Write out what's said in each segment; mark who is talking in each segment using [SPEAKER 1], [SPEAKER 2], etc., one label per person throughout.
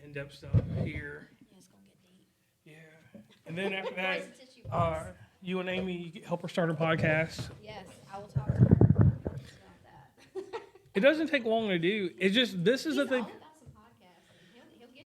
[SPEAKER 1] in-depth stuff here.
[SPEAKER 2] Yeah, it's gonna get deep.
[SPEAKER 1] Yeah. And then after that,
[SPEAKER 2] Where's the tissue box?
[SPEAKER 1] you and Amy help her start a podcast.
[SPEAKER 2] Yes, I will talk to her about that.
[SPEAKER 1] It doesn't take long to do. It's just this is
[SPEAKER 2] He's
[SPEAKER 1] the thing.
[SPEAKER 2] all about some podcasting. He'll get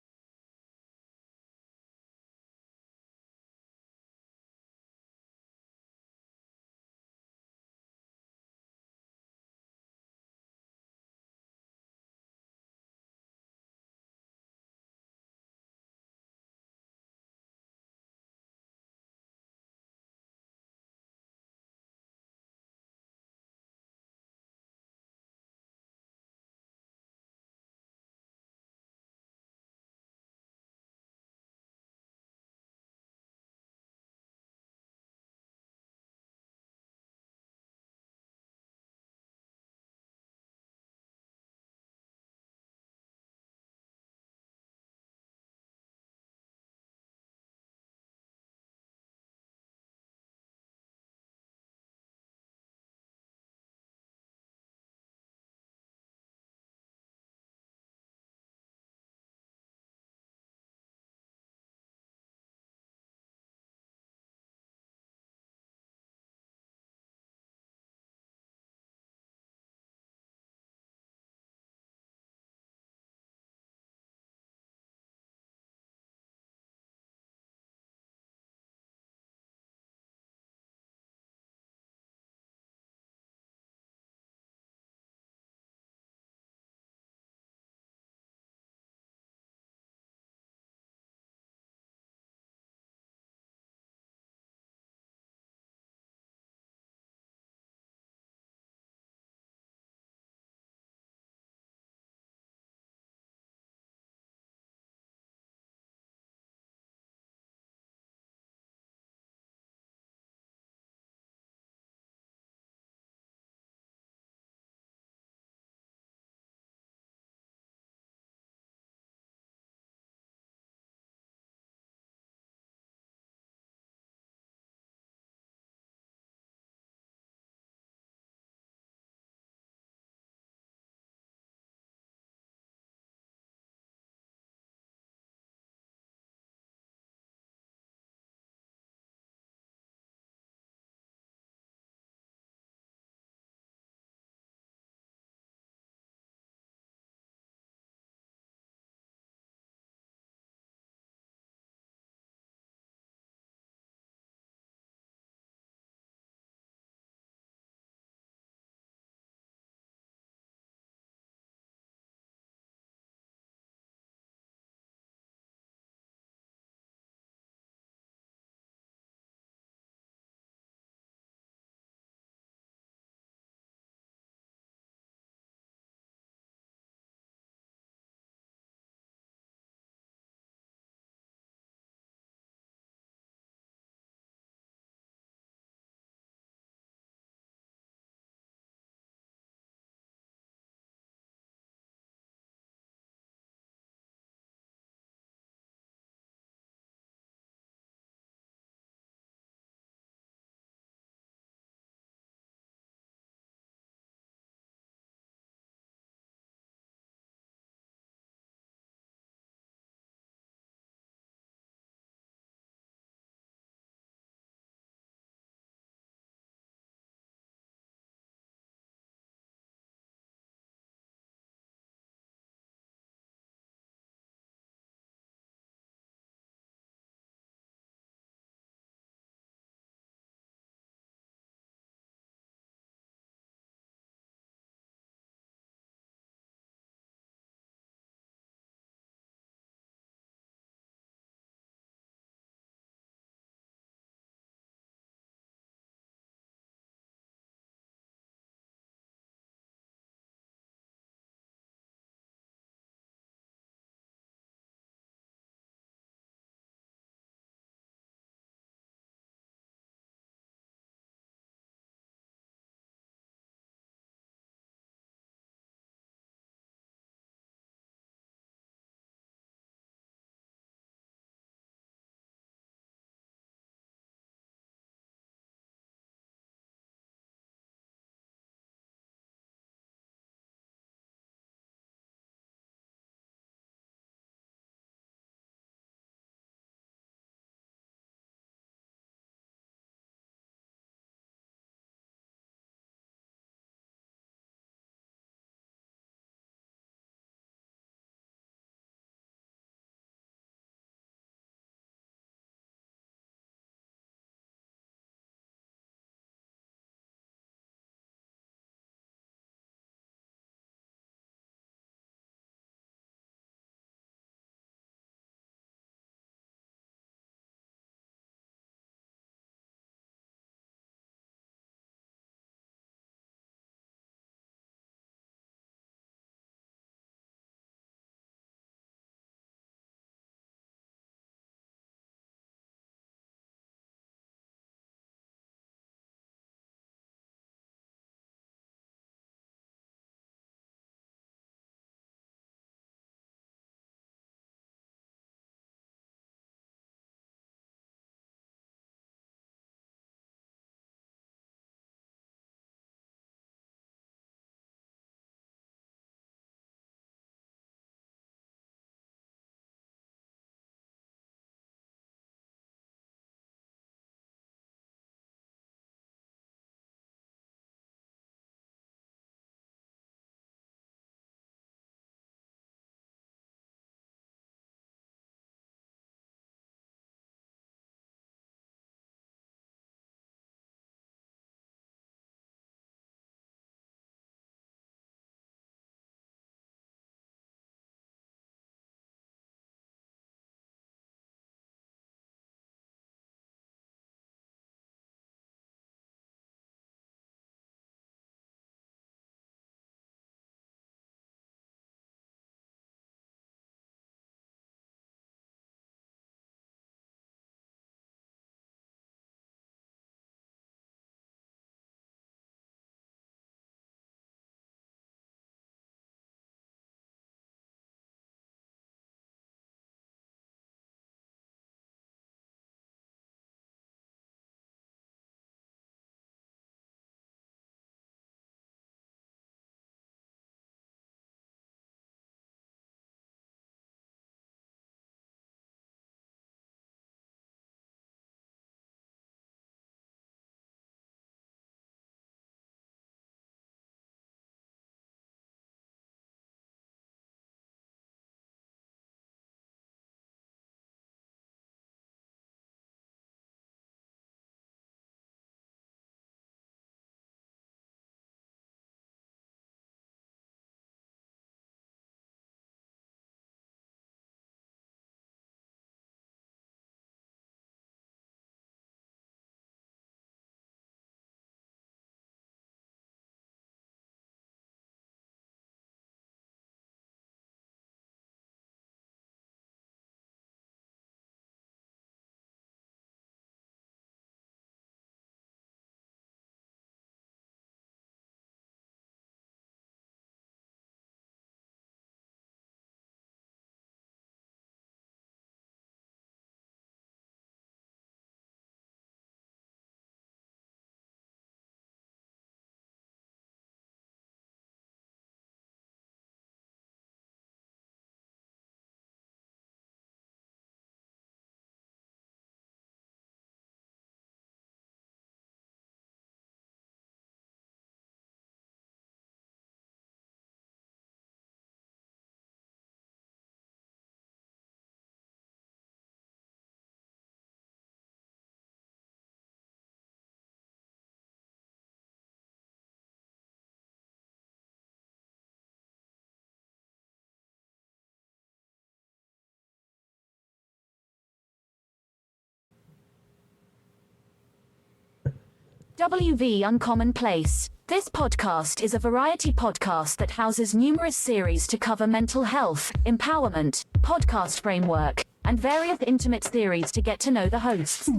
[SPEAKER 3] WV Uncommon Place. This podcast is a variety podcast that houses numerous series to cover mental health, empowerment, podcast framework, and various intimate theories to get to know the hosts.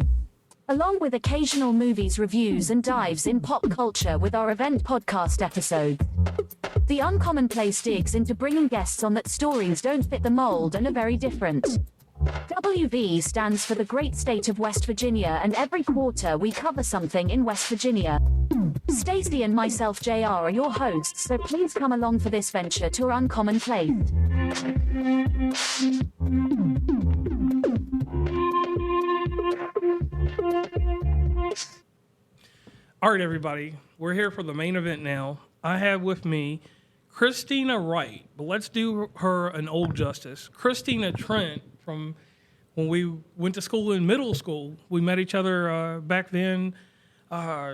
[SPEAKER 3] Along with occasional movies reviews and dives in pop culture with our event podcast episodes. The Uncommon Place digs into bringing guests on that stories don't fit the mold and are very different. WV stands for the great state of West Virginia, and every quarter we cover something in West Virginia. Stacey and myself, JR, are your hosts, so please come along for this venture to our Uncommon Place.
[SPEAKER 1] All right, everybody, we're here for the main event now. I have with me Kristina Wright, but let's do her an old justice. Kristina Trent, from when we went to school in middle school. We met each other back then.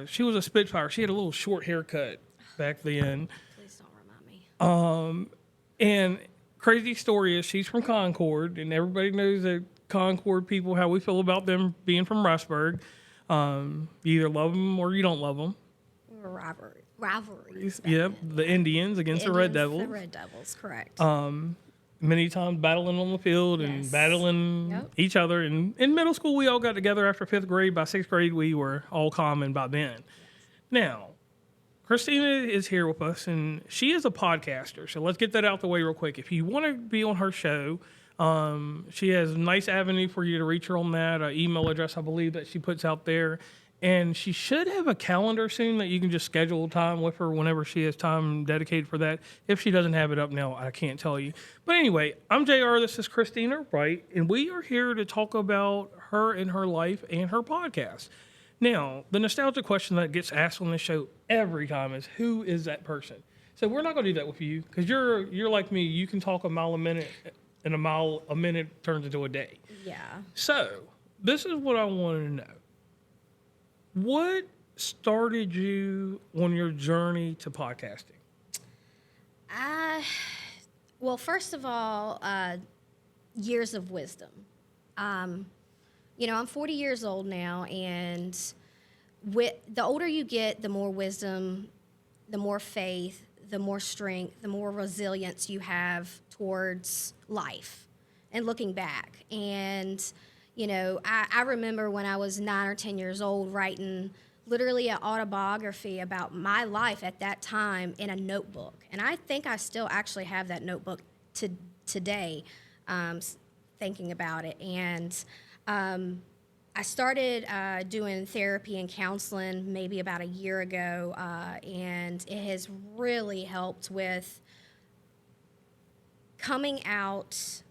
[SPEAKER 1] She was a Spitfire. She had a little short haircut back then.
[SPEAKER 2] Please don't remind me.
[SPEAKER 1] And crazy story is she's from Concord, and everybody knows that Concord people, how we feel about them being from Rustburg. You either love them or you don't love them.
[SPEAKER 2] Rivalries.
[SPEAKER 1] Yep, the Indians against the Red Devils.
[SPEAKER 2] The Red Devils, correct.
[SPEAKER 1] Many times battling on the field and
[SPEAKER 2] Yes.
[SPEAKER 1] battling each other. And in middle school, we all got together after 5th grade. By 6th grade, we were all common by then. Now, Kristina is here with us, and she is a podcaster. So let's get that out the way real quick. If you want to be on her show, she has a nice avenue for you to reach her on that, email address, I believe, that she puts out there. And she should have a calendar soon that you can just schedule time with her whenever she has time dedicated for that. If she doesn't have it up now, I can't tell you. But anyway, I'm JR. This is Kristina Wright, and we are here to talk about her and her life and her podcast. Now, the nostalgia question that gets asked on this show every time is, who is that person? So we're not going to do that with you because you're like me. You can talk a mile a minute, and a minute turns into a day.
[SPEAKER 2] Yeah.
[SPEAKER 1] So this is what I want to know. What started you on your journey to podcasting?
[SPEAKER 2] Well, first of all, years of wisdom. I'm 40 years old now, and the older you get, the more wisdom, the more faith, the more strength, the more resilience you have towards life and looking back. And I remember when I was 9 or 10 years old writing literally an autobiography about my life at that time in a notebook. And I think I still actually have that notebook today, thinking about it. And I started doing therapy and counseling maybe about a year ago, and it has really helped with coming out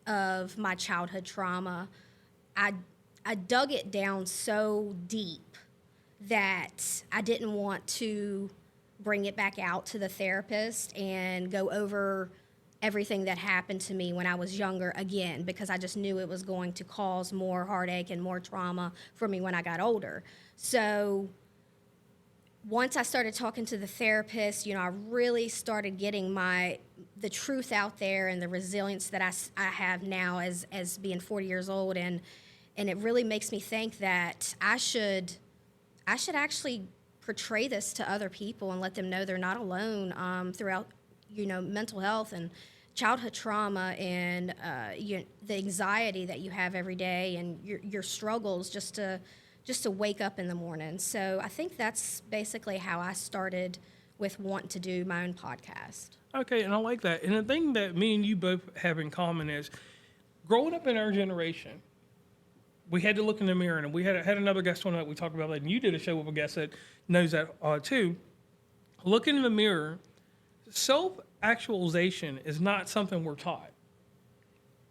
[SPEAKER 2] of my childhood trauma. I dug it down so deep that I didn't want to bring it back out to the therapist and go over everything that happened to me when I was younger again, because I just knew it was going to cause more heartache and more trauma for me when I got older. So once I started talking to the therapist, I really started getting the truth out there and the resilience that I have now as being 40 years old, and it really makes me think that I should actually portray this to other people and let them know they're not alone throughout mental health and childhood trauma and the anxiety that you have every day and your struggles just to wake up in the morning. So I think that's basically how I started with wanting to do my own podcast.
[SPEAKER 1] Okay, and I like that. And the thing that me and you both have in common is growing up in our generation, we had to look in the mirror, and we had another guest on that we talked about that, and you did a show with a guest that knows that too. Looking in the mirror, self-actualization is not something we're taught.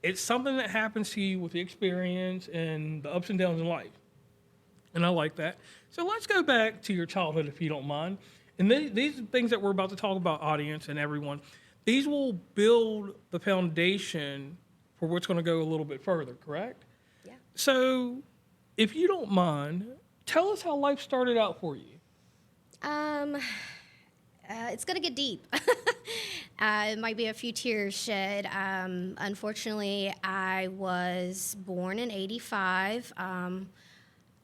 [SPEAKER 1] It's something that happens to you with the experience and the ups and downs in life. And I like that. So let's go back to your childhood, if you don't mind. And these things that we're about to talk about, audience and everyone, these will build the foundation for what's going to go a little bit further, correct?
[SPEAKER 2] Yeah.
[SPEAKER 1] So if you don't mind, tell us how life started out for you.
[SPEAKER 2] It's going to get deep. It might be a few tears shed. Unfortunately, I was born in 85.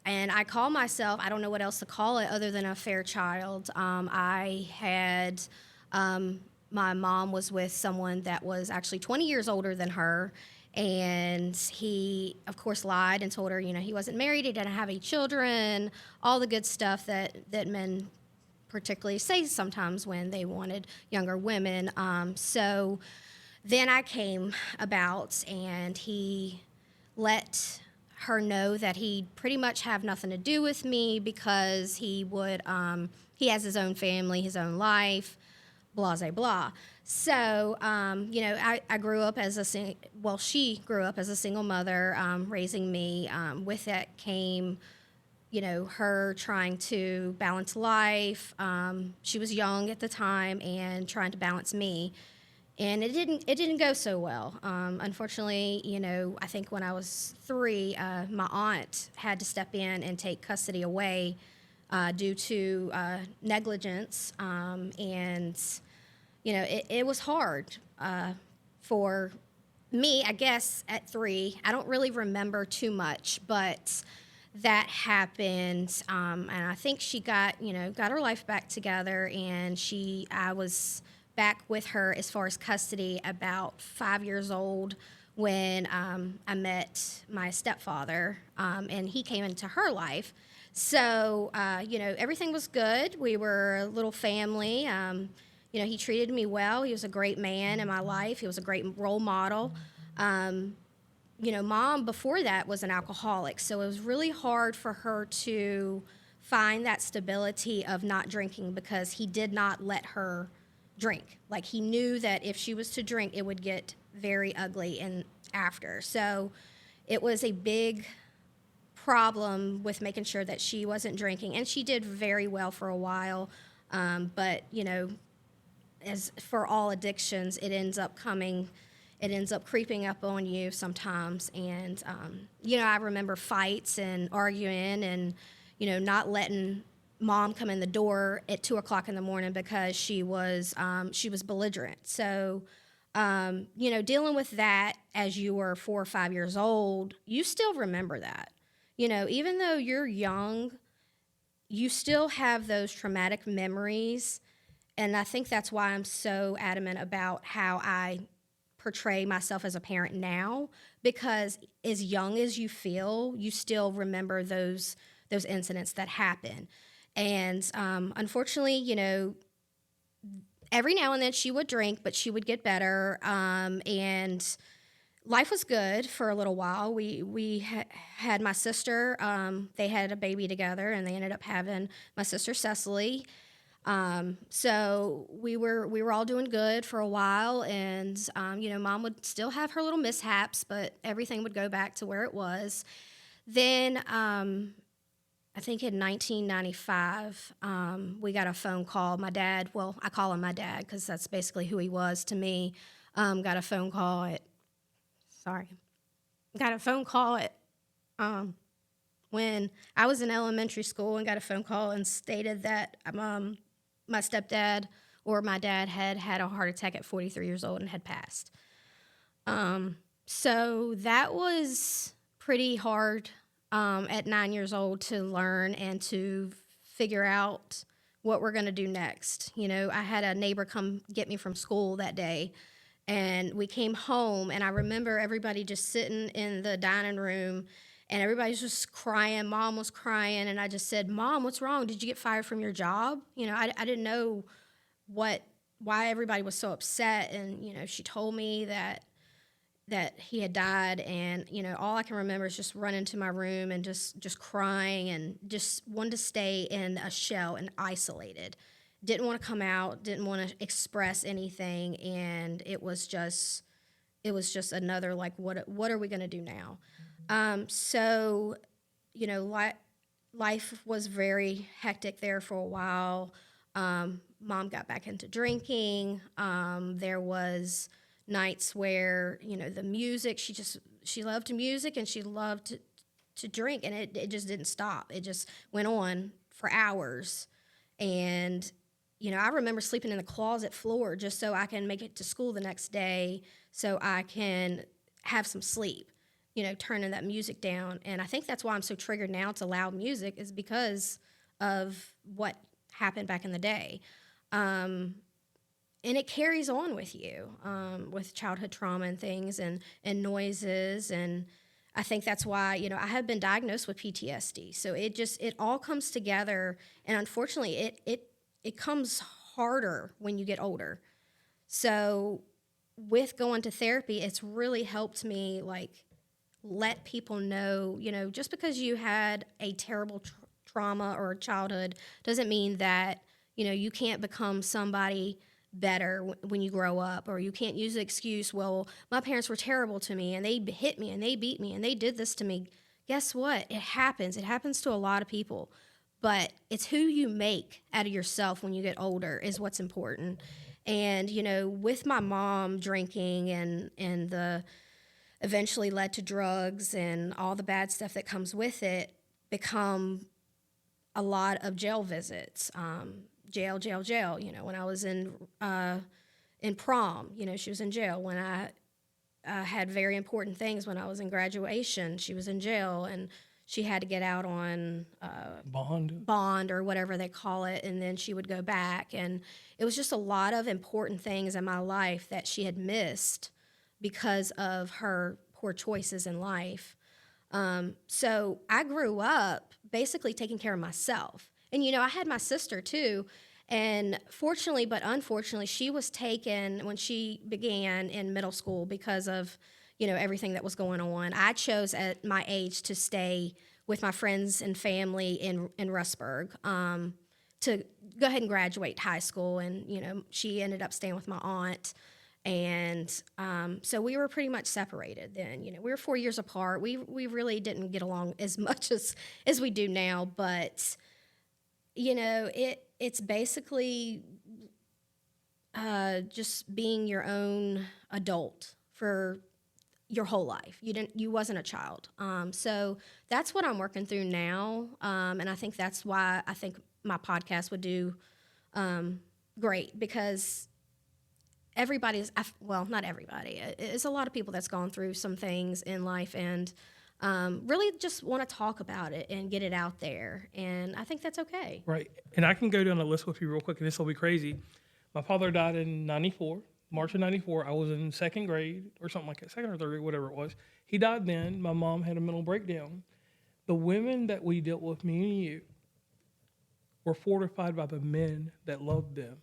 [SPEAKER 2] And I call myself, I don't know what else to call it other than a fair child. I had, my mom was with someone that was actually 20 years older than her. And he, of course, lied and told her, he wasn't married, he didn't have any children, all the good stuff that men particularly say sometimes when they wanted younger women. So then I came about, and he let her know that he'd pretty much have nothing to do with me because he has his own family, his own life, blah, blah, blah. So, I grew up as she grew up as a single mother, raising me. With that came, her trying to balance life. She was young at the time and trying to balance me. And it didn't go so well. Unfortunately, I think when I was 3, my aunt had to step in and take custody away due to negligence. And it was hard for me, I guess, at 3. I don't really remember too much, but that happened. And I think she got her life back together, and I was back with her as far as custody about 5 years old when I met my stepfather, and he came into her life. So, everything was good. We were a little family. He treated me well. He was a great man in my life. He was a great role model. Mom before that was an alcoholic, so it was really hard for her to find that stability of not drinking because he did not let her drink. Like, he knew that if she was to drink, it would get very ugly and after. So it was a big problem with making sure that she wasn't drinking, and she did very well for a while. But as for all addictions, it ends up creeping up on you sometimes. And I remember fights and arguing, and not letting Mom come in the door at 2:00 in the morning because she was belligerent. So dealing with that as you were 4 or 5 years old, you still remember that. Even though you're young, you still have those traumatic memories. And I think that's why I'm so adamant about how I portray myself as a parent now, because as young as you feel, you still remember those incidents that happen. And unfortunately, every now and then she would drink, but she would get better. And life was good for a little while. We had my sister. They had a baby together, and they ended up having my sister Cecily. So we were all doing good for a while, and Mom would still have her little mishaps, but everything would go back to where it was. Then I think in 1995, we got a phone call. My dad, well, I call him my dad because that's basically who he was to me. Got a phone call at when I was in elementary school, and got a phone call and stated that my stepdad or my dad had a heart attack at 43 years old and had passed. So that was pretty hard at 9 years old to learn and to figure out what we're going to do next. I had a neighbor come get me from school that day, and we came home, and I remember everybody just sitting in the dining room, and everybody's just crying. Mom was crying, and I just said, "Mom, what's wrong? Did you get fired from your job?" I didn't know why everybody was so upset, and she told me that he had died, and all I can remember is just running to my room and just crying and just wanted to stay in a shell and isolated. Didn't want to come out, didn't want to express anything, and it was just another like, what are we going to do now? So, life was very hectic there for a while. Mom got back into drinking. There was nights where, the music, she loved music, and she loved to drink, and it just didn't stop. It just went on for hours. And, I remember sleeping in the closet floor just so I can make it to school the next day so I can have some sleep. turning that music down. And I think that's why I'm so triggered now to loud music, is because of what happened back in the day. And it carries on with you, with childhood trauma and things and noises. And I think that's why, I have been diagnosed with PTSD. So it all comes together. And unfortunately, it comes harder when you get older. So with going to therapy, it's really helped me, let people know, just because you had a terrible trauma or childhood doesn't mean that, you can't become somebody better when you grow up, or you can't use the excuse, well, my parents were terrible to me and they hit me and they beat me and they did this to me. Guess what? It happens. It happens to a lot of people, but it's who you make out of yourself when you get older is what's important. And, with my mom drinking and the eventually led to drugs and all the bad stuff that comes with it, become a lot of jail visits, jail. When I was in prom, she was in jail. When I had very important things, when I was in graduation, she was in jail, and she had to get out on bond or whatever they call it, and then she would go back. And it was just a lot of important things in my life that she had missed because of her poor choices in life. So I grew up basically taking care of myself. And, I had my sister too. And fortunately, but unfortunately, she was taken when she began in middle school because of, everything that was going on. I chose at my age to stay with my friends and family in Rustburg, to go ahead and graduate high school. And, she ended up staying with my aunt. And so we were pretty much separated then. We were 4 years apart. We really didn't get along as much as we do now. But, it's basically just being your own adult for your whole life. You wasn't a child. So that's what I'm working through now. And I think that's why I think my podcast would do great, because everybody's, well, not everybody. It's a lot of people that's gone through some things in life and really just want to talk about it and get it out there. And I think that's okay.
[SPEAKER 1] Right. And I can go down the list with you real quick, and this will be crazy. My father died in 94, March of 94. I was in second grade or something like that, second or third grade, whatever it was. He died then. My mom had a mental breakdown. The women that we dealt with, me and you, were fortified by the men that loved them.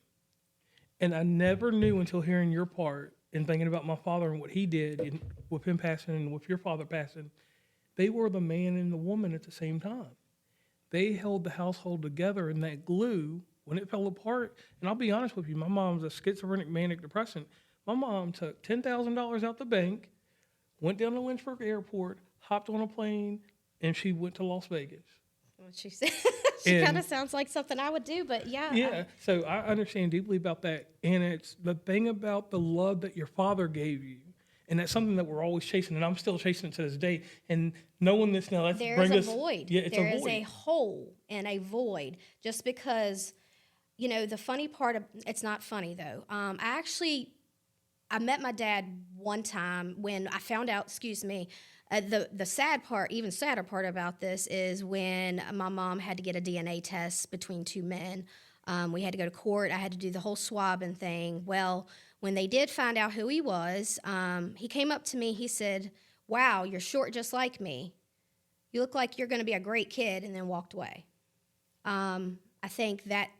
[SPEAKER 1] And I never knew until hearing your part and thinking about my father and what he did, and with him passing and with your father passing, they were the man and the woman at the same time. They held the household together, and that glue, when it fell apart, and I'll be honest with you, my mom's a schizophrenic manic depressant. My mom took $10,000 out the bank, went down to Lynchburg Airport, hopped on a plane, and she went to Las Vegas.
[SPEAKER 2] What she said. She kind of sounds like something I would do, but yeah.
[SPEAKER 1] Yeah, so I understand deeply about that. And it's the thing about the love that your father gave you. And that's something that we're always chasing, and I'm still chasing it to this day. And knowing this now, that's
[SPEAKER 2] there's a void.
[SPEAKER 1] Yeah, it's a void.
[SPEAKER 2] There is a hole and a void. Just because, the funny part of it's not funny though. I met my dad one time when I found out. The sad part, even sadder part about this is when my mom had to get a DNA test between two men. We had to go to court. I had to do the whole swabbing thing. Well, when they did find out who he was, he came up to me. He said, "Wow, you're short just like me. You look like you're going to be a great kid," and then walked away. I think that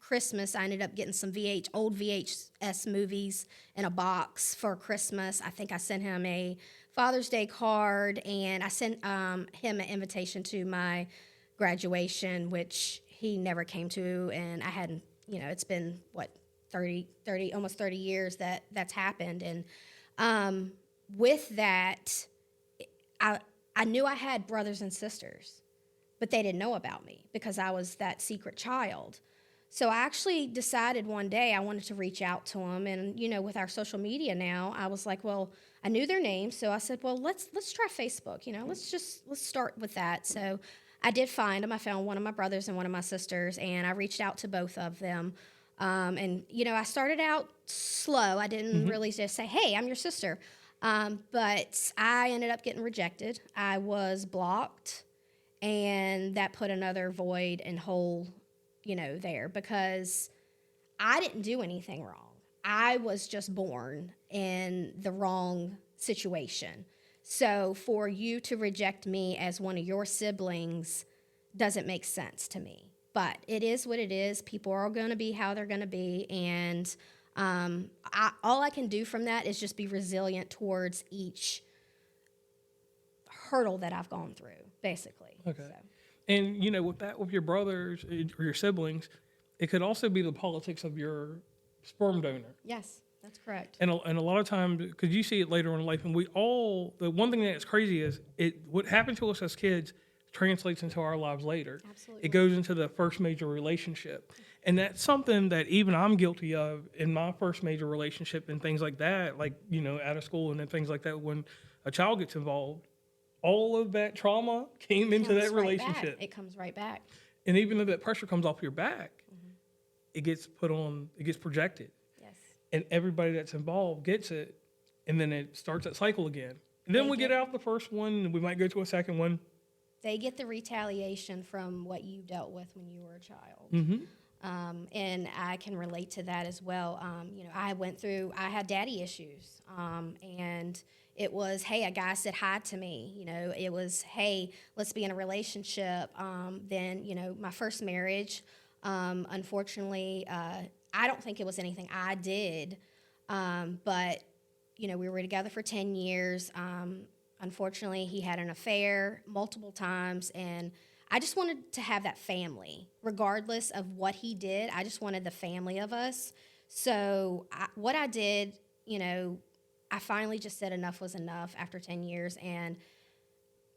[SPEAKER 2] Christmas, I ended up getting some old VHS movies in a box for Christmas. I think I sent him a Father's Day card, and I sent him an invitation to my graduation, which he never came to, and I hadn't, it's been, 30, almost 30 years that's happened. And with that, I knew I had brothers and sisters, but they didn't know about me because I was that secret child. So I actually decided one day I wanted to reach out to them. And, with our social media now, I was like, well, I knew their names. So I said, well, let's try Facebook. Let's start with that. So I did find them. I found one of my brothers and one of my sisters, and I reached out to both of them. And, I started out slow. I didn't really just say, hey, I'm your sister. But I ended up getting rejected. I was blocked, and that put another void and hole, there, because I didn't do anything wrong. I was just born in the wrong situation. So for you to reject me as one of your siblings doesn't make sense to me. But it is what it is. People are going to be how they're going to be. And all I can do from that is just be resilient towards each hurdle that I've gone through, basically.
[SPEAKER 1] Okay.
[SPEAKER 2] So.
[SPEAKER 1] And, with your brothers or your siblings, it could also be the politics of your sperm donor.
[SPEAKER 2] Yes, that's correct.
[SPEAKER 1] And a lot of times, because you see it later on in life, and the one thing that's crazy is what happened to us as kids translates into our lives later.
[SPEAKER 2] Absolutely.
[SPEAKER 1] It goes into the first major relationship. And that's something that even I'm guilty of in my first major relationship and things like that, like, out of school and then things like that. When a child gets involved, all of that trauma came into that relationship.
[SPEAKER 2] It comes right back.
[SPEAKER 1] And even though that pressure comes off your back, it gets projected.
[SPEAKER 2] Yes.
[SPEAKER 1] And everybody that's involved gets it, and then it starts that cycle again. And then we get out the first one, and we might go to a second one.
[SPEAKER 2] They get the retaliation from what you dealt with when you were a child.
[SPEAKER 1] Mm-hmm.
[SPEAKER 2] And I can relate to that as well. I had daddy issues. And it was, hey, a guy said hi to me. It was, hey, let's be in a relationship. Then, my first marriage, unfortunately, I don't think it was anything I did. But, we were together for 10 years. Unfortunately, he had an affair multiple times, and I just wanted to have that family. Regardless of what he did, I just wanted the family of us. So what I did, I finally just said enough was enough after 10 years, and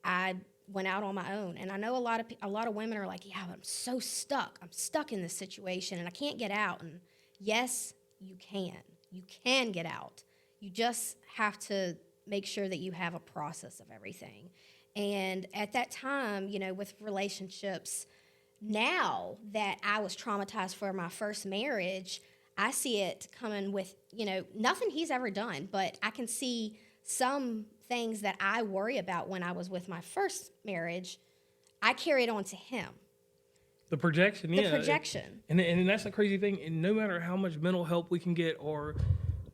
[SPEAKER 2] I went out on my own. And I know a lot of women are like, yeah, but I'm so stuck. I'm stuck in this situation, and I can't get out. And yes, you can. You can get out. You just have to make sure that you have a process of everything. And at that time, with relationships, now that I was traumatized for my first marriage, I see it coming with, nothing he's ever done, but I can see some things that I worry about when I was with my first marriage, I carried on to him.
[SPEAKER 1] The projection, yeah.
[SPEAKER 2] The projection.
[SPEAKER 1] And that's the crazy thing. And no matter how much mental help we can get or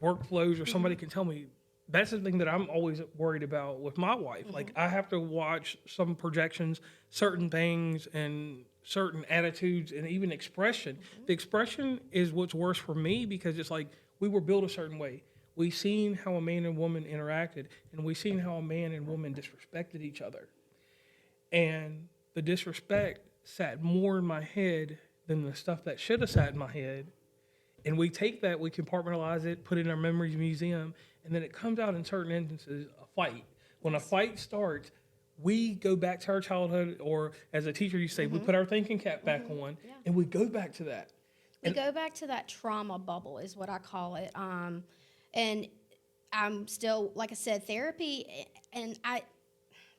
[SPEAKER 1] workflows or somebody can tell me, that's the thing that I'm always worried about with my wife. Like, I have to watch some projections, certain things, and certain attitudes, and even expression. The expression is what's worse for me, because it's like we were built a certain way. We seen how a man and woman interacted, and we seen how a man and woman disrespected each other. And the disrespect sat more in my head than the stuff that should have sat in my head. And we take that, we compartmentalize it, put it in our memories museum, and then it comes out in certain instances, a fight. When a fight starts, we go back to our childhood, or as a teacher you say, we put our thinking cap back on, and we go back to that.
[SPEAKER 2] We go back to that trauma bubble is what I call it. And I'm still, like I said, therapy, and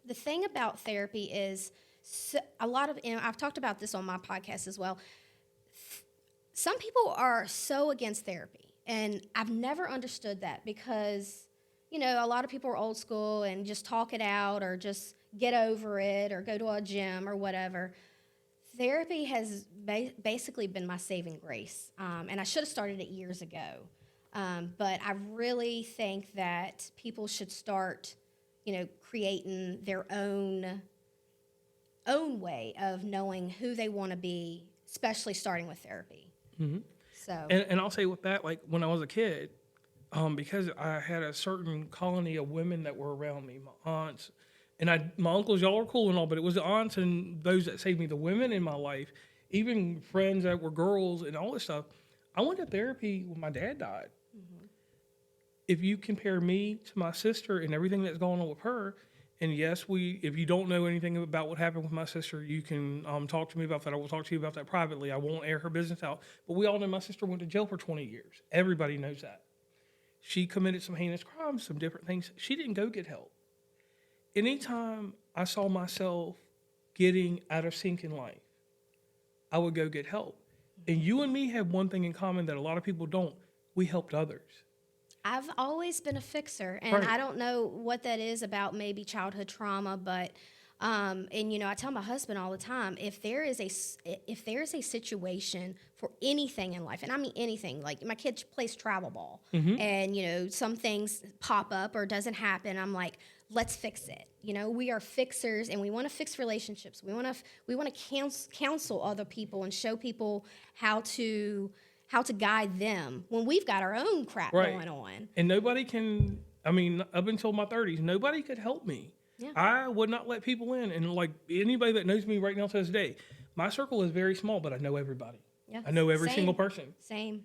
[SPEAKER 2] the thing about therapy is a lot of, I've talked about this on my podcast as well. Some people are so against therapy, and I've never understood that, because, a lot of people are old school and just talk it out or just get over it or go to a gym or whatever. Therapy has basically been my saving grace, and I should have started it years ago. But I really think that people should start, creating their own way of knowing who they want to be, especially starting with therapy.
[SPEAKER 1] Mm-hmm.
[SPEAKER 2] So,
[SPEAKER 1] and I'll say with that, like when I was a kid, because I had a certain colony of women that were around me, my aunts, and my uncles, y'all are cool and all, but it was the aunts and those that saved me, the women in my life, even friends that were girls and all this stuff. I went to therapy when my dad died. Mm-hmm. If you compare me to my sister and everything that's going on with her, and yes, if you don't know anything about what happened with my sister, you can talk to me about that. I will talk to you about that privately. I won't air her business out. But we all know my sister went to jail for 20 years. Everybody knows that. She committed some heinous crimes, some different things. She didn't go get help. Anytime I saw myself getting out of sync in life, I would go get help. And you and me have one thing in common that a lot of people don't. We helped others.
[SPEAKER 2] I've always been a fixer, and
[SPEAKER 1] Right.
[SPEAKER 2] I don't know what that is about maybe childhood trauma, but and you know, I tell my husband all the time, if there is a situation for anything in life, and I mean anything, like my kid plays travel ball, and you know, some things pop up or doesn't happen, I'm like, let's fix it. You know, we are fixers, and we want to fix relationships. We want to counsel other people and show people how to guide them when we've got our own crap
[SPEAKER 1] Right.
[SPEAKER 2] going on.
[SPEAKER 1] And nobody can, I mean, up until my 30s, nobody could help me.
[SPEAKER 2] Yeah.
[SPEAKER 1] I would not let people in. And like anybody that knows me right now to this day, my circle is very small, but I know everybody.
[SPEAKER 2] Yeah.
[SPEAKER 1] I know every
[SPEAKER 2] Same.
[SPEAKER 1] single person.
[SPEAKER 2] Same.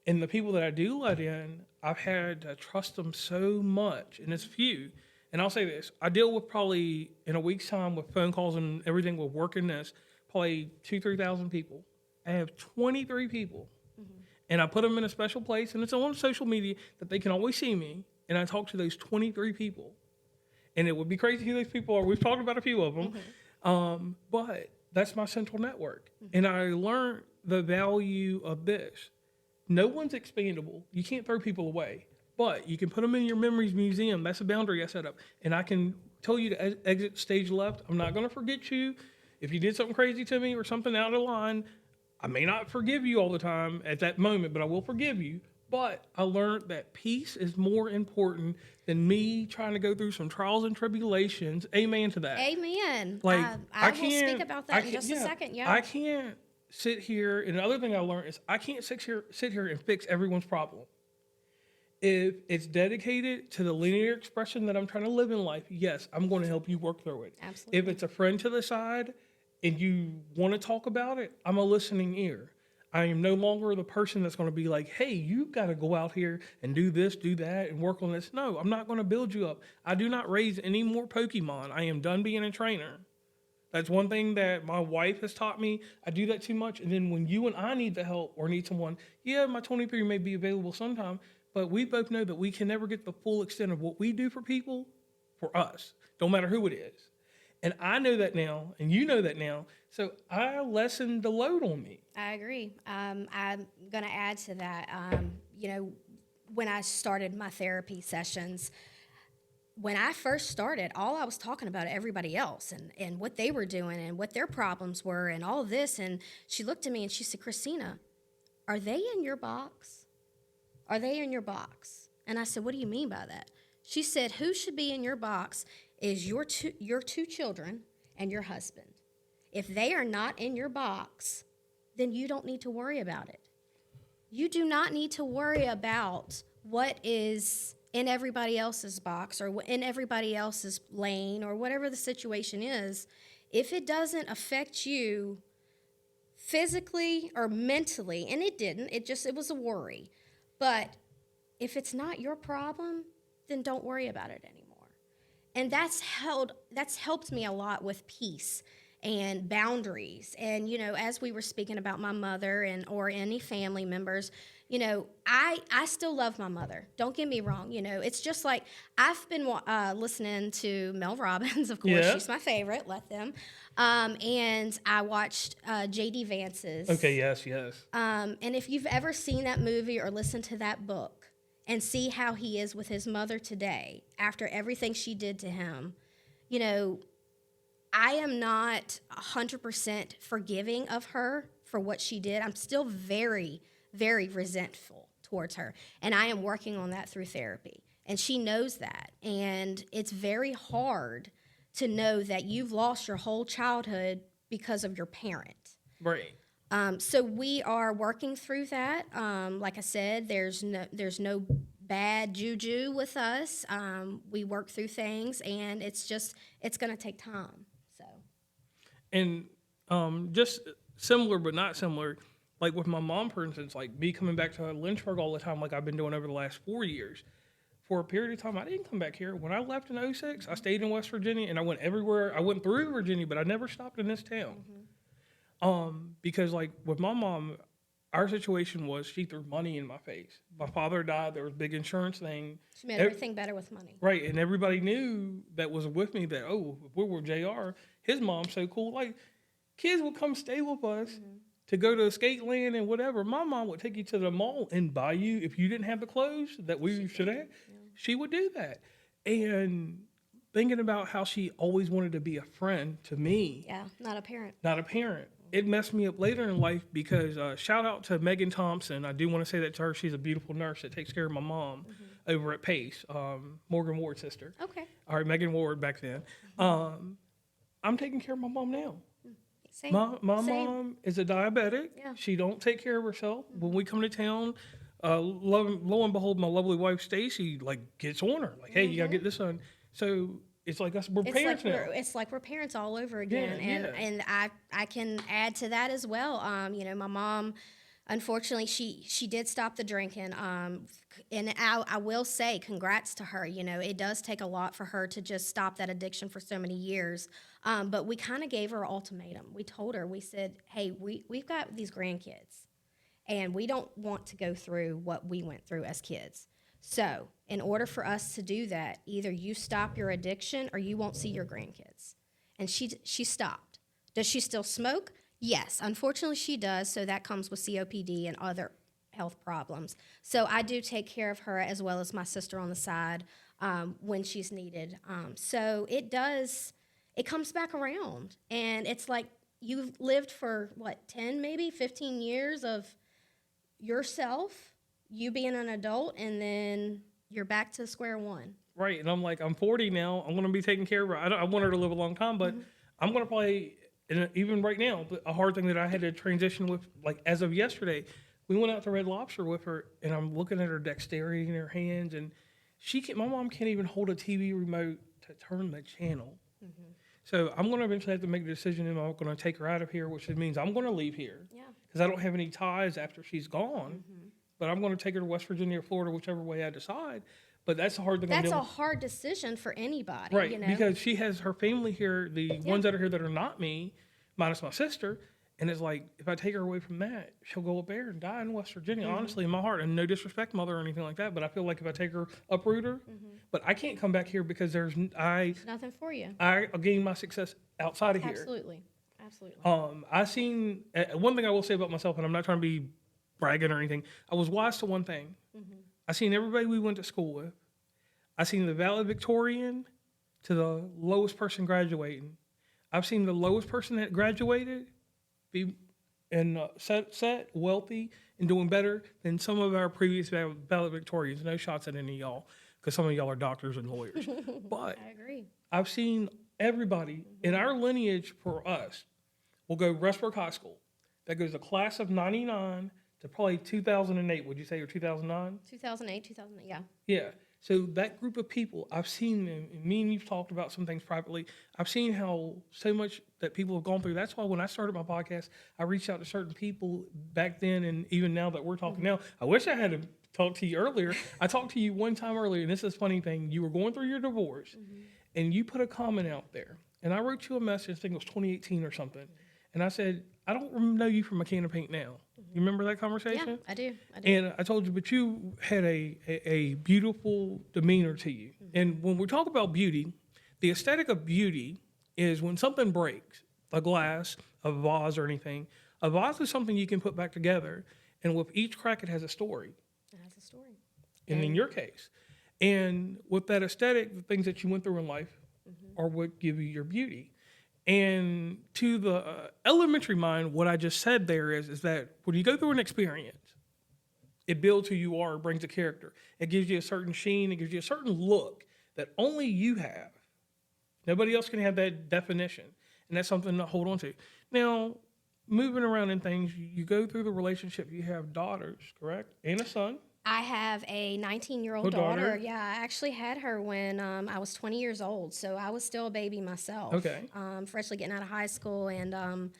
[SPEAKER 1] And the people that I do let in, I've had to trust them so much, and it's few. And I'll say this, I deal with probably in a week's time with phone calls and everything with work in this, probably 3,000 people. I have 23 people. And I put them in a special place, and it's on social media that they can always see me. And I talk to those 23 people. And it would be crazy who those people are. We've talked about a few of them. But that's my central network. And I learned the value of this. No one's expandable. You can't throw people away. But you can put them in your memories museum. That's a boundary I set up. And I can tell you to exit stage left. I'm not going to forget you. If you did something crazy to me or something out of line, I may not forgive you all the time at that moment, but I will forgive you. But I learned that peace is more important than me trying to go through some trials and tribulations. Amen to that.
[SPEAKER 2] Amen.
[SPEAKER 1] Like
[SPEAKER 2] I will speak about that in just a second. Yeah.
[SPEAKER 1] I can't sit here. And the other thing I learned is I can't sit here and fix everyone's problem. If it's dedicated to the linear expression that I'm trying to live in life, yes, I'm going to help you work through it.
[SPEAKER 2] Absolutely.
[SPEAKER 1] If it's a friend to the side and you want to talk about it, I'm a listening ear. I am no longer the person that's going to be like, hey, you've got to go out here and do this, do that, and work on this. No, I'm not going to build you up. I do not raise any more Pokemon. I am done being a trainer. That's one thing that my wife has taught me. I do that too much. And then when you and I need the help or need someone, yeah, my 23 may be available sometime, but we both know that we can never get the full extent of what we do for people for us. Don't matter who it is. And I know that now, and you know that now. So I lessened the load on me.
[SPEAKER 2] I agree. I'm going to add to that. You know, when I started my therapy sessions, when I first started, all I was talking about everybody else and what they were doing and what their problems were and all of this. And she looked at me and she said, Kristina, are they in your box? Are they in your box? And I said, what do you mean by that? She said, who should be in your box is your two children and your husband. If they are not in your box, then you don't need to worry about it. You do not need to worry about what is in everybody else's box or in everybody else's lane or whatever the situation is. If it doesn't affect you physically or mentally, and it didn't, it was a worry. But if it's not your problem, then don't worry about it anymore. And that's helped me a lot with peace and boundaries. And, you know, as we were speaking about my mother or any family members, you know, I still love my mother. Don't get me wrong. You know, it's just like I've been listening to Mel Robbins, of course.
[SPEAKER 1] Yeah.
[SPEAKER 2] She's my favorite. Let them. And I watched J.D. Vance's.
[SPEAKER 1] Okay, yes.
[SPEAKER 2] And if you've ever seen that movie or listened to that book and see how he is with his mother today after everything she did to him, you know, I am not 100% forgiving of her for what she did. I'm still very, very resentful towards her. And I am working on that through therapy. And she knows that. And it's very hard to know that you've lost your whole childhood because of your parent.
[SPEAKER 1] Right.
[SPEAKER 2] So we are working through that. Like I said, there's no bad juju with us. We work through things, and it's going to take time. So.
[SPEAKER 1] And just similar but not similar, like with my mom, for instance, like me coming back to Lynchburg all the time, like I've been doing over the last 4 years. For a period of time, I didn't come back here. When I left in 2006, I stayed in West Virginia, and I went everywhere. I went through Virginia, but I never stopped in this town. Because like with my mom, our situation was she threw money in my face. My father died. There was a big insurance thing.
[SPEAKER 2] She made everything better with money.
[SPEAKER 1] Right. And everybody knew that was with me that, oh, if we were JR, his mom's so cool. Like, kids would come stay with us to go to skate land and whatever, my mom would take you to the mall and buy you, if you didn't have the clothes that we should have, she would do that. And thinking about how she always wanted to be a friend to me.
[SPEAKER 2] Yeah, not a parent.
[SPEAKER 1] Not a parent. It messed me up later in life because shout out to Megan Thompson. I do want to say that to her. She's a beautiful nurse that takes care of my mom over at Pace, Morgan Ward's sister.
[SPEAKER 2] Okay.
[SPEAKER 1] All right, Megan Ward back then. I'm taking care of my mom now.
[SPEAKER 2] Same.
[SPEAKER 1] My
[SPEAKER 2] Same.
[SPEAKER 1] mom is a diabetic.
[SPEAKER 2] Yeah.
[SPEAKER 1] She don't take care of herself. When we come to town, lo and behold, my lovely wife Stacy gets on her. Like, hey, you gotta get this done. So it's like us. We're parents now.
[SPEAKER 2] It's like we're parents all over again, and I can add to that as well. My mom, unfortunately, she did stop the drinking. And I will say, congrats to her. It does take a lot for her to just stop that addiction for so many years. But we kind of gave her an ultimatum. We told her, we said, hey, we've got these grandkids, and we don't want to go through what we went through as kids. So in order for us to do that, either you stop your addiction or you won't see your grandkids. And she stopped. Does she still smoke? Yes, unfortunately she does. So that comes with COPD and other health problems. So I do take care of her as well as my sister on the side when she's needed. So it comes back around. And it's like you've lived for 10, maybe 15 years of yourself, you being an adult, and then you're back to square one.
[SPEAKER 1] Right, and I'm 40 now. I'm going to be taking care of her. I want her to live a long time, but I'm going to probably, even right now, a hard thing that I had to transition with, as of yesterday, we went out to Red Lobster with her, and I'm looking at her dexterity in her hands, and my mom can't even hold a TV remote to turn the channel. So I'm going to eventually have to make a decision, and I'm going to take her out of here, which means I'm going to leave here.
[SPEAKER 2] Yeah.
[SPEAKER 1] Because I don't have any ties after she's gone. But I'm going to take her to West Virginia or Florida, whichever way I decide. But that's a hard thing.
[SPEAKER 2] That's a hard decision for anybody,
[SPEAKER 1] right? Because she has her family here, the ones that are here that are not me, minus my sister. And it's like, if I take her away from that, she'll go up there and die in West Virginia, honestly, in my heart. And no disrespect, mother, or anything like that. But I feel like if I take her, uproot her. But I can't come back here because there's
[SPEAKER 2] nothing for you.
[SPEAKER 1] I gain my success outside of here.
[SPEAKER 2] Absolutely. Absolutely.
[SPEAKER 1] I seen, one thing I will say about myself, and I'm not trying to be bragging or anything, I was wise to one thing. I seen everybody we went to school with. I seen the valedictorian to the lowest person graduating. I've seen the lowest person that graduated be set, wealthy, and doing better than some of our previous valedictorians. No shots at any of y'all, because some of y'all are doctors and lawyers. But
[SPEAKER 2] I agree.
[SPEAKER 1] I've seen everybody in our lineage for us. We'll go Rustburg High School. That goes the class of 99 to probably 2008, would you say, or 2009?
[SPEAKER 2] 2008, yeah.
[SPEAKER 1] Yeah. So that group of people, I've seen them, and me and you've talked about some things privately. I've seen how so much that people have gone through. That's why when I started my podcast, I reached out to certain people back then, and even now that we're talking now. I wish I had talked to you earlier. I talked to you one time earlier, and this is a funny thing. You were going through your divorce, and you put a comment out there. And I wrote you a message, I think it was 2018 or something. And I said, I don't know you from a can of paint now. You remember that conversation?
[SPEAKER 2] Yeah, I do.
[SPEAKER 1] And I told you, but you had a beautiful demeanor to you. And when we talk about beauty, the aesthetic of beauty is when something breaks, a glass, a vase or anything. A vase is something you can put back together. And with each crack, it has a story.
[SPEAKER 2] It has a story.
[SPEAKER 1] And in your case. And with that aesthetic, the things that you went through in life are what give you your beauty. And to the elementary mind, what I just said there is that when you go through an experience, it builds who you are, brings a character. It gives you a certain sheen. It gives you a certain look that only you have. Nobody else can have that definition. And that's something to hold on to. Now, moving around in things, you go through the relationship. You have daughters, correct? And a son.
[SPEAKER 2] I have a 19-year-old daughter. Yeah, I actually had her when I was 20 years old, so I was still a baby myself.
[SPEAKER 1] Okay.
[SPEAKER 2] Freshly getting out of high school, and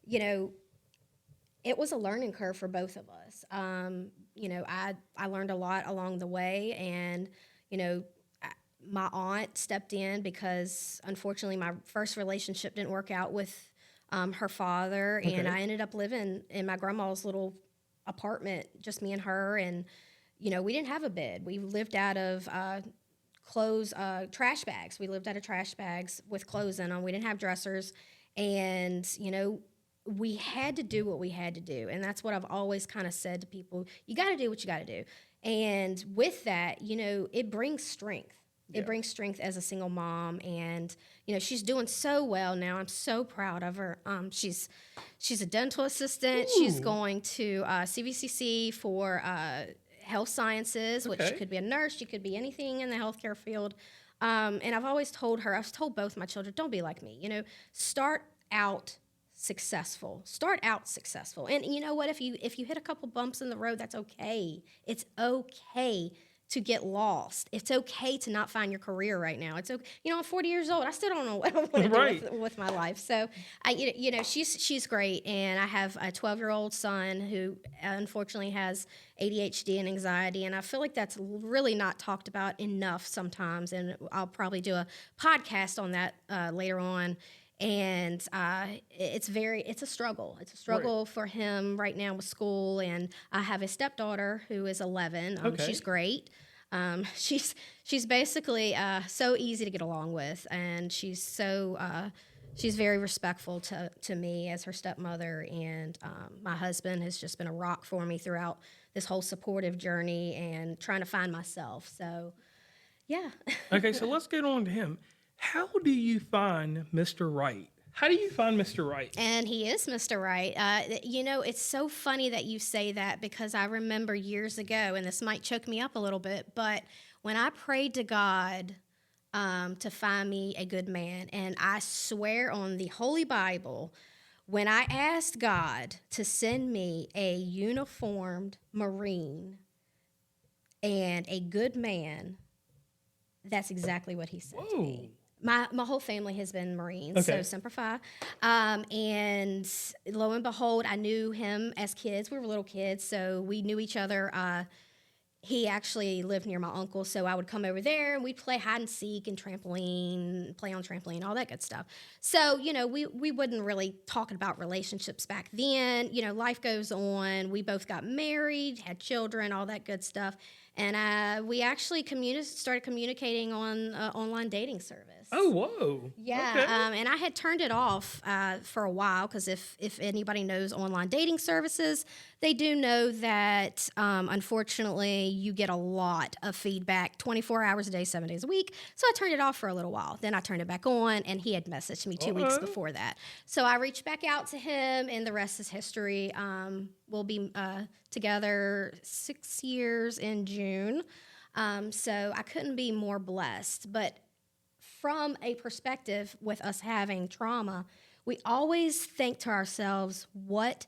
[SPEAKER 2] it was a learning curve for both of us. I learned a lot along the way, and my aunt stepped in because unfortunately my first relationship didn't work out with her father, and I ended up living in my grandma's little apartment, just me and her, and we didn't have a bed. We lived out of trash bags. We lived out of trash bags with clothes in them. We didn't have dressers, and we had to do what we had to do. And that's what I've always kind of said to people. You got to do what you got to do. And with that, you know, it brings strength. It brings strength as a single mom. And, you know, she's doing so well now. I'm so proud of her. She's a dental assistant.
[SPEAKER 1] Ooh.
[SPEAKER 2] She's going to CVCC for health sciences, which she could be a nurse. She could be anything in the healthcare field. And I've always told her, I've told both my children, don't be like me. You know, start out successful. And you know what? If you hit a couple bumps in the road, that's okay. It's okay to get lost. It's okay to not find your career right now. It's okay. You know, I'm 40 years old. I still don't know what I want to do with my life. So, you know, she's great. And I have a 12-year-old son who unfortunately has ADHD and anxiety. And I feel like that's really not talked about enough sometimes. And I'll probably do a podcast on that later on. And it's a struggle. It's a struggle for him right now with school. And I have a stepdaughter who is 11. She's great. She's basically so easy to get along with, and she's very respectful to me as her stepmother. And my husband has just been a rock for me throughout this whole supportive journey and trying to find myself. So, yeah.
[SPEAKER 1] Okay, so let's get on to him. How do you find Mr. Wright? How do you find Mr. Wright?
[SPEAKER 2] And he is Mr. Wright. You know, it's so funny that you say that, because I remember years ago, and this might choke me up a little bit, but when I prayed to God to find me a good man, and I swear on the Holy Bible, when I asked God to send me a uniformed Marine and a good man, that's exactly what he said to me. My whole family has been Marines, so Semper Fi. And lo and behold, I knew him as kids. We were little kids, so we knew each other. He actually lived near my uncle, so I would come over there, and we'd play hide and seek and trampoline, play on trampoline, all that good stuff. So, you know, we wouldn't really talk about relationships back then. You know, life goes on. We both got married, had children, all that good stuff. And we actually started communicating on online dating service.
[SPEAKER 1] Oh, whoa.
[SPEAKER 2] Yeah,
[SPEAKER 1] Okay.
[SPEAKER 2] and I had turned it off for a while, because if anybody knows online dating services, they do know that, unfortunately, you get a lot of feedback 24 hours a day, 7 days a week. So I turned it off for a little while. Then I turned it back on, and he had messaged me 2 weeks before that. So I reached back out to him, and the rest is history. We'll be together 6 years in June. So I couldn't be more blessed. But from a perspective with us having trauma, we always think to ourselves, what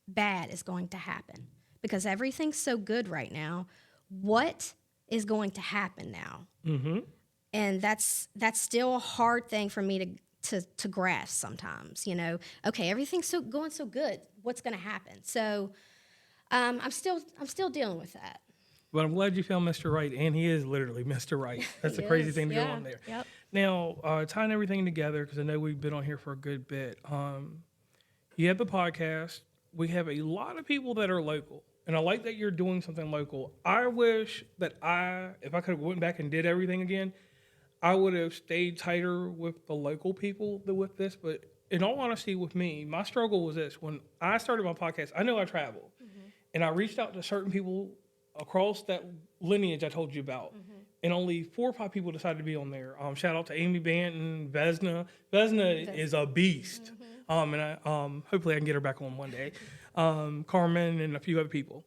[SPEAKER 2] bad is going to happen? Because everything's so good right now. What is going to happen now? Mm-hmm. And that's still a hard thing for me to grasp sometimes. You know, okay, everything's going so good. What's going to happen? So I'm still dealing with that.
[SPEAKER 1] But I'm glad you found Mr. Wright, and he is literally Mr. Wright. That's the crazy thing to go on there.
[SPEAKER 2] Yep.
[SPEAKER 1] Now, tying everything together, because I know we've been on here for a good bit. You have the podcast. We have a lot of people that are local, and I like that you're doing something local. I wish that if I could have went back and did everything again, I would have stayed tighter with the local people than with this. But in all honesty, with me, my struggle was this. When I started my podcast, I know I travel, and I reached out to certain people across that lineage I told you about, and only 4 or 5 people decided to be on there. Shout out to Amy Banton, Vesna. Vesna is a beast, and I hopefully I can get her back on one day. Carmen and a few other people,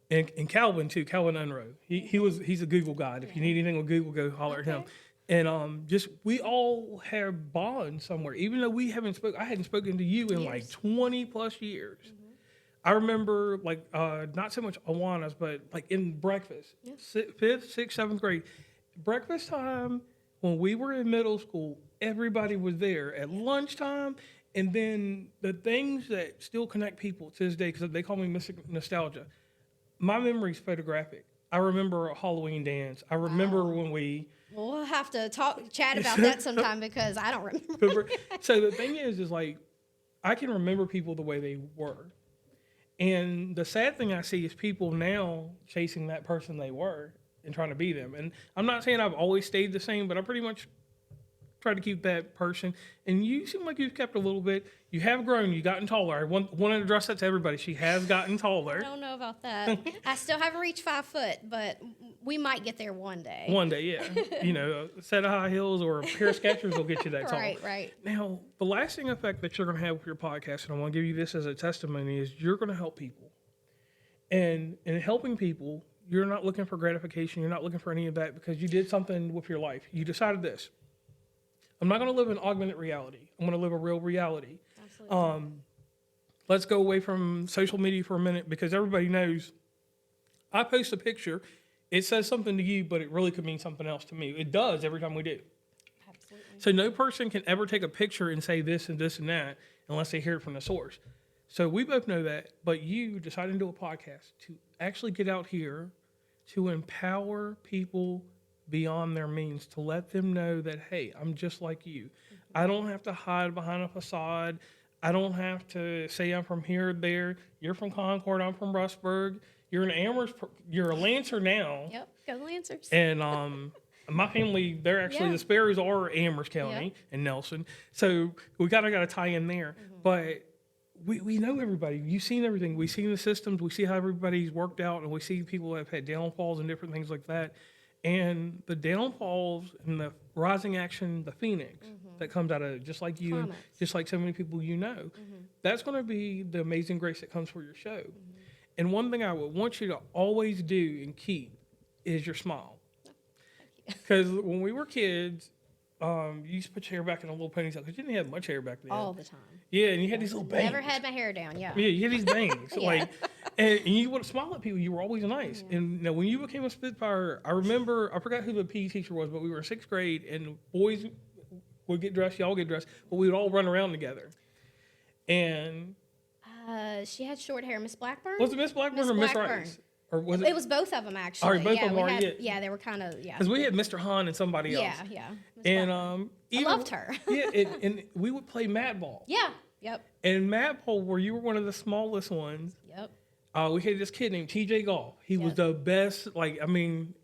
[SPEAKER 1] and Calvin too. Calvin Unroe. He's a Google god. If you need anything with Google, go holler at him. And just we all have bonds somewhere, even though we haven't spoken. I hadn't spoken to you in like 20 plus years. I remember, like, not so much Awanas, but like in breakfast, 5th, 6th, 7th grade, breakfast time when we were in middle school, everybody was there at lunchtime. And then the things that still connect people to this day, because they call me Mystic Nostalgia, my memory's photographic. I remember a Halloween dance. I remember when we...
[SPEAKER 2] Well, we'll have to chat about that sometime, because I don't remember.
[SPEAKER 1] So the thing is like, I can remember people the way they were. And the sad thing I see is people now chasing that person they were and trying to be them. And I'm not saying I've always stayed the same, but I pretty much try to keep that person. And you seem like you've kept a little bit. You have grown. You've gotten taller. I want to address that to everybody. She has gotten
[SPEAKER 2] I
[SPEAKER 1] taller.
[SPEAKER 2] don't know about that. I still haven't reached 5 foot, but we might get there one day.
[SPEAKER 1] One day, yeah. You know, a set of high heels or a pair of Skechers will get you that tall.
[SPEAKER 2] Right.
[SPEAKER 1] Now, the lasting effect that you're going to have with your podcast, and I want to give you this as a testimony, is you're going to help people. And in helping people, you're not looking for gratification. You're not looking for any of that because you did something with your life. You decided this. I'm not going to live in augmented reality. I'm going to live a real reality.
[SPEAKER 2] Absolutely.
[SPEAKER 1] Let's go away from social media for a minute because everybody knows I post a picture. It says something to you, but it really could mean something else to me. It does every time we do.
[SPEAKER 2] Absolutely.
[SPEAKER 1] So no person can ever take a picture and say this and this and that unless they hear it from the source. So we both know that, but you decided to do a podcast to actually get out here to empower people beyond their means, to let them know that, hey, I'm just like you. Mm-hmm. I don't have to hide behind a facade. I don't have to say I'm from here or there. You're from Concord. I'm from Rustburg. You're an Amherst. You're a Lancer now.
[SPEAKER 2] Yep, go Lancers.
[SPEAKER 1] And my family, they're actually, the Sparrows are Amherst County and Nelson. So we kind of got to tie in there. Mm-hmm. But we know everybody. You've seen everything. We've seen the systems. We see how everybody's worked out. And we see people that have had downfalls and different things like that. And the downfalls and the rising action, the phoenix that comes out of it, just like you, and just like so many people you know, that's going to be the amazing grace that comes for your show. And one thing I would want you to always do and keep is your smile. Because when we were kids, you used to put your hair back in a little ponytail because you didn't have much hair back then.
[SPEAKER 2] All the time.
[SPEAKER 1] Yeah, and you had these little bangs.
[SPEAKER 2] Never had my hair down, yeah.
[SPEAKER 1] Yeah, you had these bangs. And you would smile at people. You were always nice. Yeah. And now when you became a Spitfire, I remember, I forgot who the PE teacher was, but we were in 6th grade, and boys would get dressed, y'all get dressed, but we would all run around together. And
[SPEAKER 2] she had short hair. Miss Blackburn?
[SPEAKER 1] Was it Miss Blackburn or Miss Rice? Or was it?
[SPEAKER 2] It was both of them, actually.
[SPEAKER 1] All right, both of them are,
[SPEAKER 2] yeah, they were kind of,
[SPEAKER 1] Because we had Mr. Hahn and somebody else.
[SPEAKER 2] Yeah.
[SPEAKER 1] And
[SPEAKER 2] I loved her.
[SPEAKER 1] and we would play Mad Ball.
[SPEAKER 2] Yeah, yep.
[SPEAKER 1] And Mad Ball, where you were one of the smallest ones.
[SPEAKER 2] Yep.
[SPEAKER 1] We had this kid named TJ Golf. He was the best.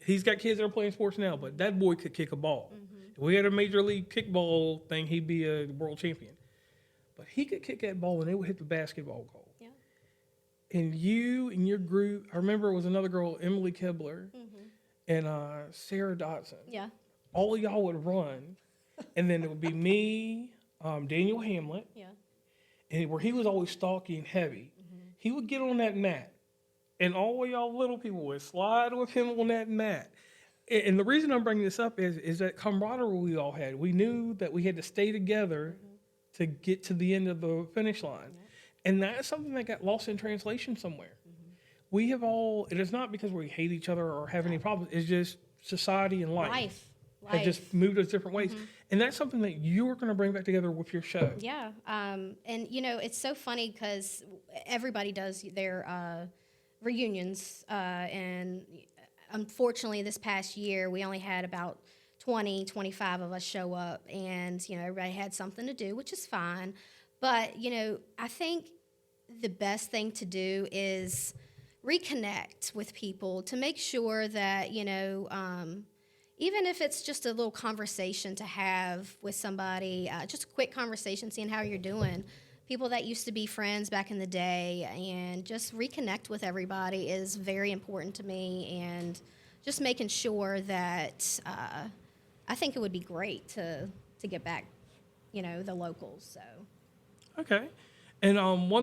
[SPEAKER 1] He's got kids that are playing sports now, but that boy could kick a ball. If we had a major league kickball thing, he'd be a world champion. But he could kick that ball, and it would hit the basketball goal. And you and your group, I remember it was another girl, Emily Kibler, and Sarah Dotson.
[SPEAKER 2] Yeah.
[SPEAKER 1] All of y'all would run, and then it would be me, Daniel Hamlet, and where he was always stocky and heavy. He would get on that mat, and all of y'all little people would slide with him on that mat. And the reason I'm bringing this up is that camaraderie we all had. We knew that we had to stay together to get to the end of the finish line. And that's something that got lost in translation somewhere. We have all, it is not because we hate each other or have any problems, it's just society and life. Have just moved us different ways. And that's something that you're going to bring back together with your show.
[SPEAKER 2] Yeah. And, it's so funny because everybody does their reunions. And unfortunately, this past year, we only had about 25 of us show up. And, everybody had something to do, which is fine. But, I think the best thing to do is reconnect with people to make sure that, even if it's just a little conversation to have with somebody, just a quick conversation, seeing how you're doing, people that used to be friends back in the day, and just reconnect with everybody is very important to me, and just making sure that I think it would be great to get back, the locals, so.
[SPEAKER 1] Okay. And one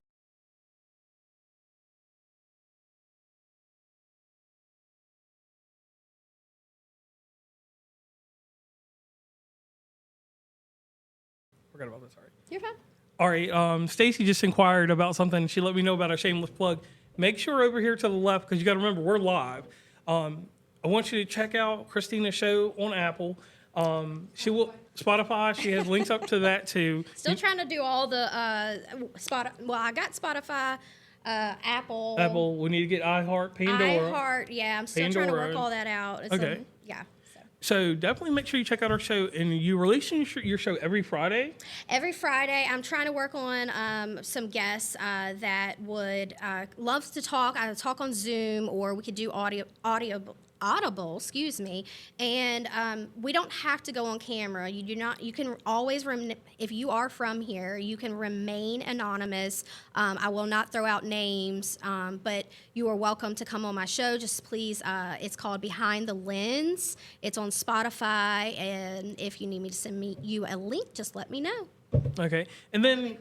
[SPEAKER 1] forgot about this, sorry.
[SPEAKER 2] You're fine.
[SPEAKER 1] All right, Stacy just inquired about something. She let me know about a shameless plug. Make sure over here to the left, because you got to remember, we're live. I want you to check out Kristina's show on Apple. She will Spotify. She has links up to that too.
[SPEAKER 2] Still trying to do all the Well, I got Spotify, Apple.
[SPEAKER 1] Apple. We need to get iHeart, Pandora.
[SPEAKER 2] iHeart. Yeah, I'm still trying to work all that out.
[SPEAKER 1] Okay.
[SPEAKER 2] Yeah.
[SPEAKER 1] So definitely make sure you check out our show. And you release your show every Friday?
[SPEAKER 2] Every Friday. I'm trying to work on some guests that would love to talk. Either talk on Zoom, or we could do Audible, excuse me, and we don't have to go on camera. You do not. You can always, if you are from here, you can remain anonymous. I will not throw out names, but you are welcome to come on my show. Just please, it's called Behind the Lens. It's on Spotify, and if you need me to send you a link, just let me know.
[SPEAKER 1] Okay, and then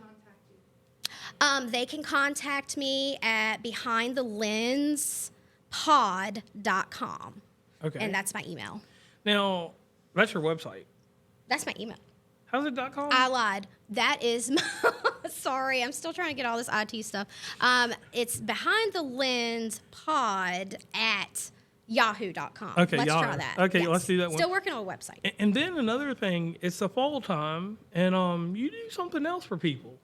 [SPEAKER 2] they can contact me at behindthelens.pod.com.
[SPEAKER 1] okay,
[SPEAKER 2] And that's my email.
[SPEAKER 1] now that's your website.
[SPEAKER 2] That's my email.
[SPEAKER 1] How's it .com?
[SPEAKER 2] I lied. That is my, sorry, I'm still trying to get all this IT stuff. It's behindthelens.pod at yahoo.com.
[SPEAKER 1] Okay,
[SPEAKER 2] let's
[SPEAKER 1] Yahoo.
[SPEAKER 2] try that.
[SPEAKER 1] Okay,
[SPEAKER 2] Yes.
[SPEAKER 1] let's do that one.
[SPEAKER 2] Still working on a website.
[SPEAKER 1] And then another thing, it's the fall time, and you do something else for people.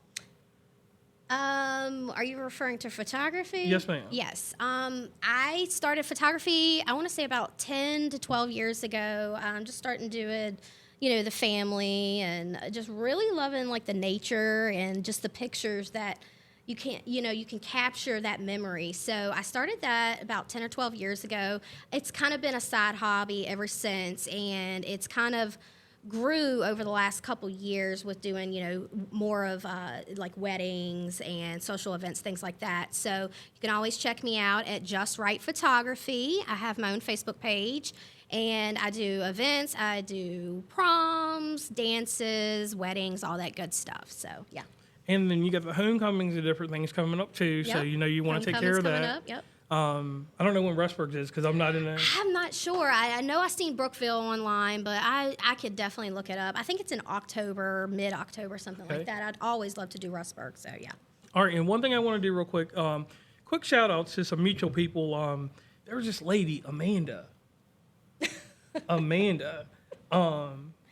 [SPEAKER 2] Are you referring to photography?
[SPEAKER 1] Yes, ma'am.
[SPEAKER 2] Yes. I started photography, I want to say about 10 to 12 years ago. I'm just starting to do it, the family, and just really loving like the nature and just the pictures that you can capture that memory. So I started that about 10 or 12 years ago. It's kind of been a side hobby ever since, and it's kind of grew over the last couple years with doing, more of like weddings and social events, things like that. So you can always check me out at Just Wright Photography. I have my own Facebook page, and I do events. I do proms, dances, weddings, all that good stuff. So, yeah.
[SPEAKER 1] And then you got the homecomings and different things coming up too. So
[SPEAKER 2] Yep.
[SPEAKER 1] you want to take care of
[SPEAKER 2] Homecoming's
[SPEAKER 1] that.
[SPEAKER 2] coming up, yep.
[SPEAKER 1] I don't know when Rustburg is because I'm not in there.
[SPEAKER 2] I'm not sure. I know I seen Brookville online, but I could definitely look it up. I think it's in October, mid-October, something
[SPEAKER 1] Okay.
[SPEAKER 2] like that. I'd always love to do Rustburg, so yeah.
[SPEAKER 1] All right, and one thing I want to do real quick, quick shout outs to some mutual people. There was this lady, Amanda.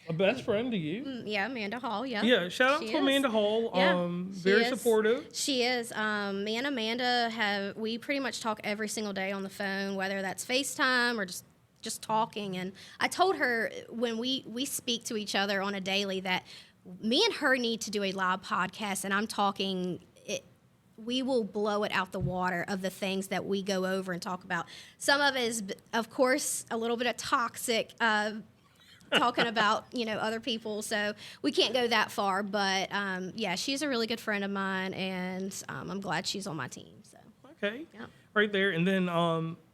[SPEAKER 1] A best friend to you.
[SPEAKER 2] Yeah, Amanda Hall, yeah.
[SPEAKER 1] Yeah, shout out
[SPEAKER 2] She
[SPEAKER 1] to
[SPEAKER 2] is.
[SPEAKER 1] Amanda Hall.
[SPEAKER 2] Yeah,
[SPEAKER 1] Very
[SPEAKER 2] she is.
[SPEAKER 1] supportive.
[SPEAKER 2] She is. Me and Amanda we pretty much talk every single day on the phone, whether that's FaceTime or just talking. And I told her when we speak to each other on a daily that me and her need to do a live podcast, and I'm talking we will blow it out the water of the things that we go over and talk about. Some of it is, of course, a little bit of toxic talking about, other people. So we can't go that far. But, yeah, she's a really good friend of mine, and I'm glad she's on my team. So
[SPEAKER 1] Okay.
[SPEAKER 2] yeah.
[SPEAKER 1] Right there. And then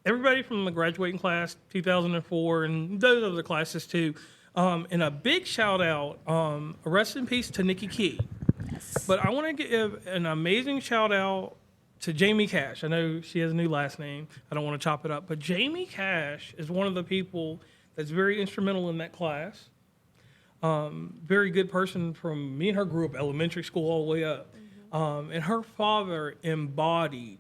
[SPEAKER 1] everybody from the graduating class, 2004, and those other classes too. And a big shout out, rest in peace to Nikki Key.
[SPEAKER 2] Yes.
[SPEAKER 1] But I want to give an amazing shout out to Jamie Cash. I know she has a new last name. I don't want to chop it up. But Jamie Cash is one of the people that's very instrumental in that class. Very good person. From me and her grew up elementary school all the way up. Mm-hmm. And her father embodied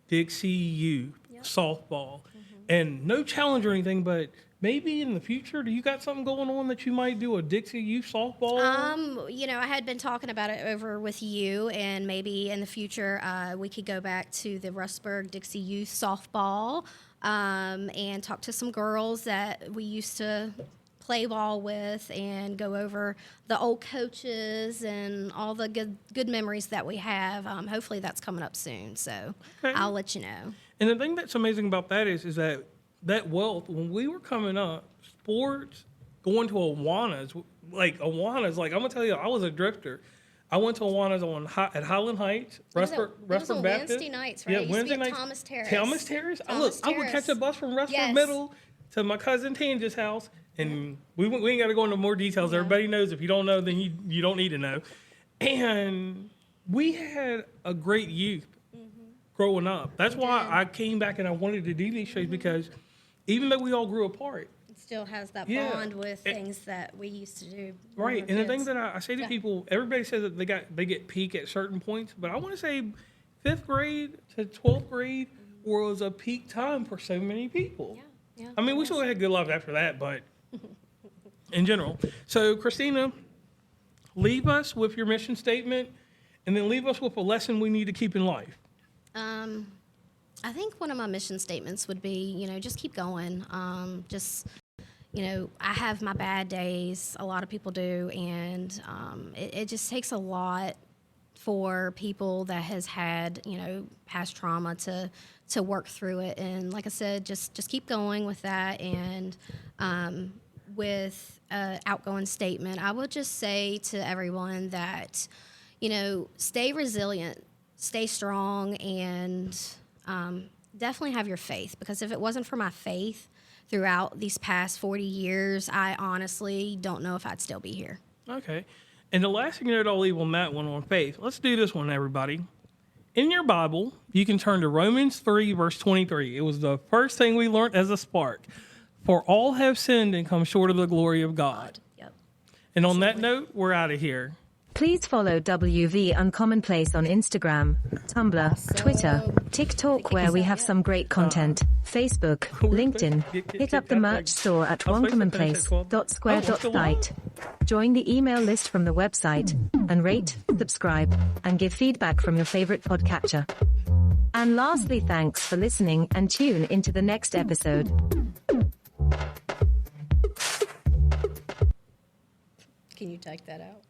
[SPEAKER 1] Dixie youth softball. Mm-hmm. And no challenge or anything, but maybe in the future, do you got something going on that you might do a Dixie youth softball?
[SPEAKER 2] I had been talking about it over with you, and maybe in the future we could go back to the Rustburg Dixie Youth softball and talk to some girls that we used to play ball with and go over the old coaches and all the good memories that we have. Hopefully that's coming up soon, so
[SPEAKER 1] Okay.
[SPEAKER 2] I'll let you know.
[SPEAKER 1] And the thing that's amazing about that is that wealth, when we were coming up, sports, going to Awanas, I'm going to tell you, I was a drifter. I went to Awanas at Highland Heights, Rustburg
[SPEAKER 2] It was on
[SPEAKER 1] Baptist.
[SPEAKER 2] Wednesday nights, right? It used to be at Thomas Terrace.
[SPEAKER 1] Thomas Terrace? I would
[SPEAKER 2] Terrace.
[SPEAKER 1] catch a bus from Rustburg
[SPEAKER 2] Yes.
[SPEAKER 1] Middle to my cousin Tangi's house, and we ain't got to go into more details. Everybody knows. If you don't know, then you don't need to know. And we had a great youth growing up. That's why I came back and I wanted to do these shows, because even though we all grew apart,
[SPEAKER 2] It still has that
[SPEAKER 1] Yeah.
[SPEAKER 2] bond with things that we used to do. when
[SPEAKER 1] right?
[SPEAKER 2] we were
[SPEAKER 1] And the thing
[SPEAKER 2] kids.
[SPEAKER 1] that I say to people, everybody says that they get peak at certain points, but I want to say 5th grade to 12th grade was a peak time for so many people.
[SPEAKER 2] Yeah,
[SPEAKER 1] I mean, we still had good lives after that, but in general. So, Kristina, leave us with your mission statement, and then leave us with a lesson we need to keep in life.
[SPEAKER 2] I think one of my mission statements would be, just keep going. I have my bad days. A lot of people do, and it just takes a lot for people that has had, you know, past trauma to work through it. And like I said, just keep going with that. And with an outgoing statement, I would just say to everyone that, you know, stay resilient, stay strong, and definitely have your faith. Because if it wasn't for my faith throughout these past 40 years, I honestly don't know if I'd still be here.
[SPEAKER 1] Okay. And the last thing that I'll leave on that one on faith, let's do this one, everybody. In your Bible, you can turn to Romans 3, verse 23. It was the first thing we learned as a spark. For all have sinned and come short of the glory of God.
[SPEAKER 2] Yep.
[SPEAKER 1] And on that note, we're out of here.
[SPEAKER 4] Please follow WV Uncommonplace on Instagram, Tumblr, Twitter, TikTok, where we have some great content, Facebook, LinkedIn. Hit up the merch store at onecommonplace.square.site. Join the email list from the website, and rate, subscribe, and give feedback from your favorite podcatcher. And lastly, thanks for listening, and tune into the next episode.
[SPEAKER 2] Can you take that out?